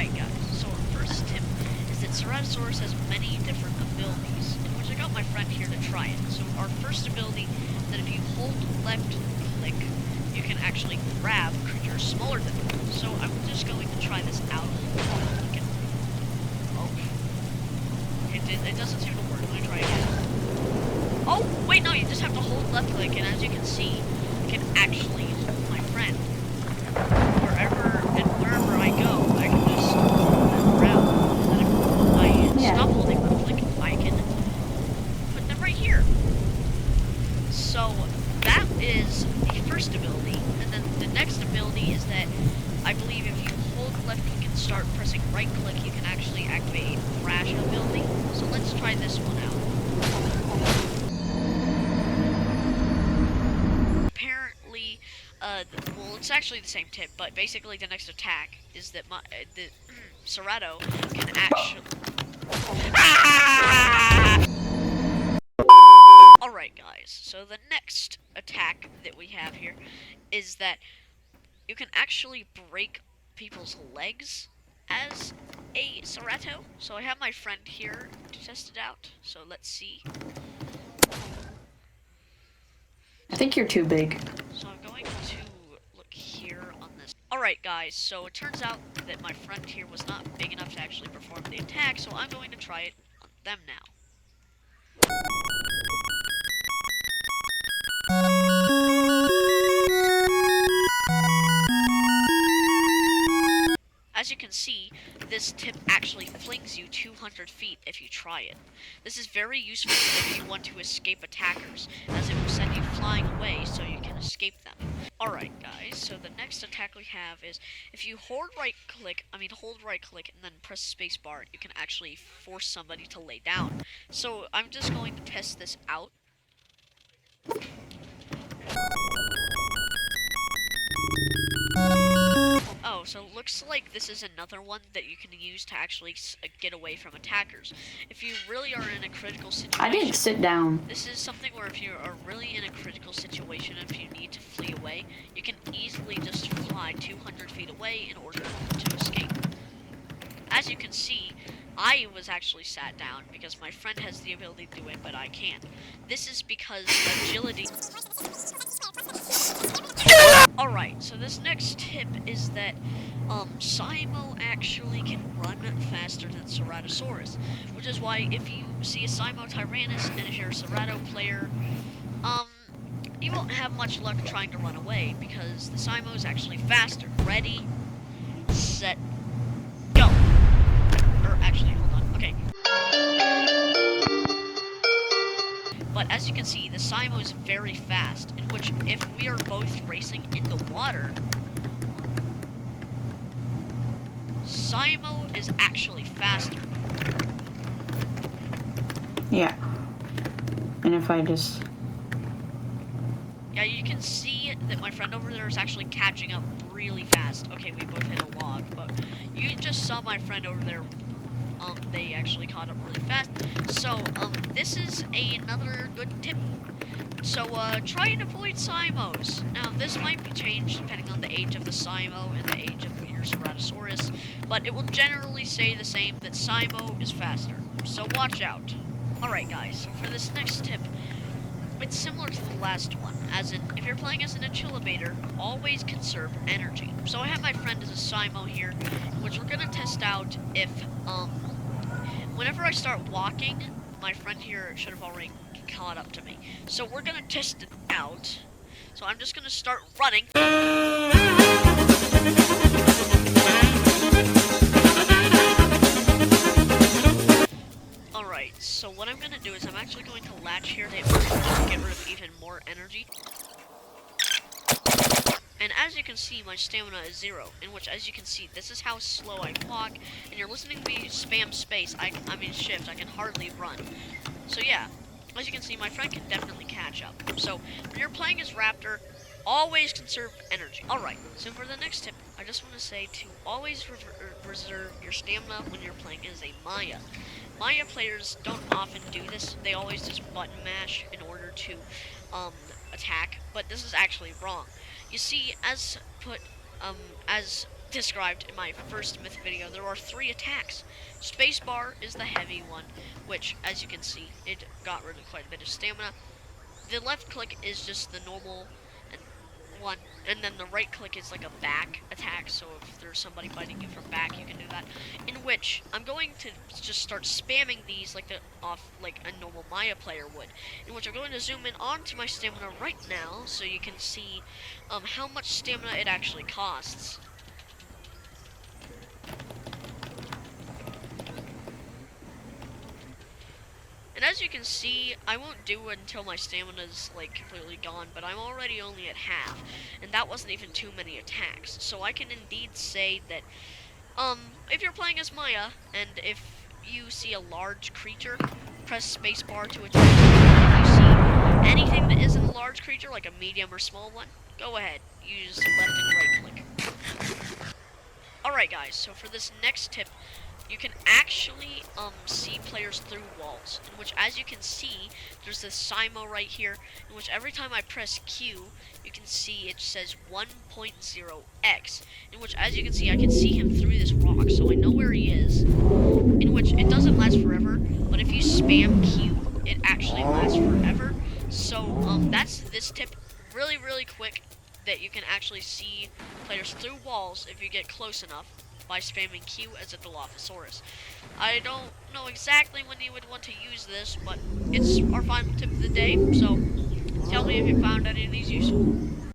Alright guys, so our first tip is that Ceratosaurus has many different abilities, in which I got my friend here to try it. So our first ability is that if you hold left click, you can actually grab creatures smaller than you. So I'm just going to try this out. Oh. It doesn't seem to work. Let me try again. Oh, wait, no, you just have to hold left click, and as you can see, I can actually hold my friend. Wherever I go, I can just hold them around. And then if I stop holding left click, I can put them right here. So that is the first ability, and then the next ability is that I believe if you hold left click and start pressing right click, you can actually activate a crash ability. So let's try this one out. Apparently, well, it's actually the same tip, but basically the next attack is that the Cerato can actually... Alright guys, so the next attack that we have here is that you can actually break people's legs as a Cerato. So I have my friend here to test it out, so let's see. I think you're too big. So I'm going to look here on this. Alright guys, so it turns out that my friend here was not big enough to actually perform the attack, so I'm going to try it on them now. As you can see, this tip actually flings you 200 feet if you try it. This is very useful if you want to escape attackers, as it will send you flying away so you can escape them. Alright guys, so the next attack we have is, if you hold right click and then press spacebar, you can actually force somebody to lay down. So I'm just going to test this out. Oh, so it looks like this is another one that you can use to actually get away from attackers. If you really are in a critical situation... I didn't sit down. This is something where if you are really in a critical situation, if you need to flee away, you can easily just fly 200 feet away in order to escape. As you can see, I was actually sat down because my friend has the ability to do it, but I can't. This is because agility... Alright, so this next tip is that Simo actually can run faster than Ceratosaurus, which is why if you see a Simo Tyrannus and if you're a Cerato player, you won't have much luck trying to run away because the Simo is actually faster. Ready, set, go. Or actually, hold on. Okay. But as you can see, the Simo is very fast, in which if we are both racing in the water, Simo is actually faster. Yeah. And if I just... Yeah, you can see that my friend over there is actually catching up really fast. Okay, we both hit a log, but you just saw my friend over there. They actually caught up really fast. So, this is another good tip. So, try and avoid Simos. Now, this might be changed depending on the age of the Simo and the age of your Ceratosaurus, but it will generally say the same, that Simo is faster. So, watch out. Alright, guys, for this next tip, it's similar to the last one, as in, if you're playing as an Enchilabator, always conserve energy. So I have my friend as a Simo here, which we're gonna test out if, whenever I start walking, my friend here should have already caught up to me. So we're gonna test it out. So I'm just gonna start running. Alright, so what I'm gonna do is I'm actually going to latch here to get rid of even more energy. And as you can see, my stamina is 0, in which, as you can see, this is how slow I walk, and you're listening to me spam space, I mean shift, I can hardly run. So yeah, as you can see, my friend can definitely catch up. So, when you're playing as Raptor, always conserve energy. Alright, so for the next tip, I just want to say to always reserve your stamina when you're playing as a Maya. Maya players don't often do this, they always just button mash in order to attack, but this is actually wrong. You see, as described in my first myth video, there are 3 attacks. Spacebar is the heavy one, which, as you can see, it got rid of quite a bit of stamina. The left click is just the normal and one, and then the right click is like a back attack, so if there's somebody fighting you from back, you can do that. In which I'm going to just start spamming these like like a normal Maya player would. In which I'm going to zoom in onto my stamina right now, so you can see how much stamina it actually costs. And as you can see, I won't do it until my stamina's like completely gone, but I'm already only at half, and that wasn't even too many attacks. So I can indeed say that, if you're playing as Maya, and if you see a large creature, press spacebar to attack. If you see anything that isn't a large creature, like a medium or small one, go ahead, use left and right click. Alright guys, so for this next tip, you can actually see players through walls, in which, as you can see, there's this Simo right here, in which every time I press Q, you can see it says 1.0x, in which, as you can see, I can see him through this rock, so I know where he is, in which it doesn't last forever, but if you spam Q, it actually lasts forever. So that's this tip, really quick, that you can actually see players through walls if you get close enough by spamming Q as a Dilophosaurus. I don't know exactly when you would want to use this, but it's our final tip of the day, so tell me if you found any of these useful.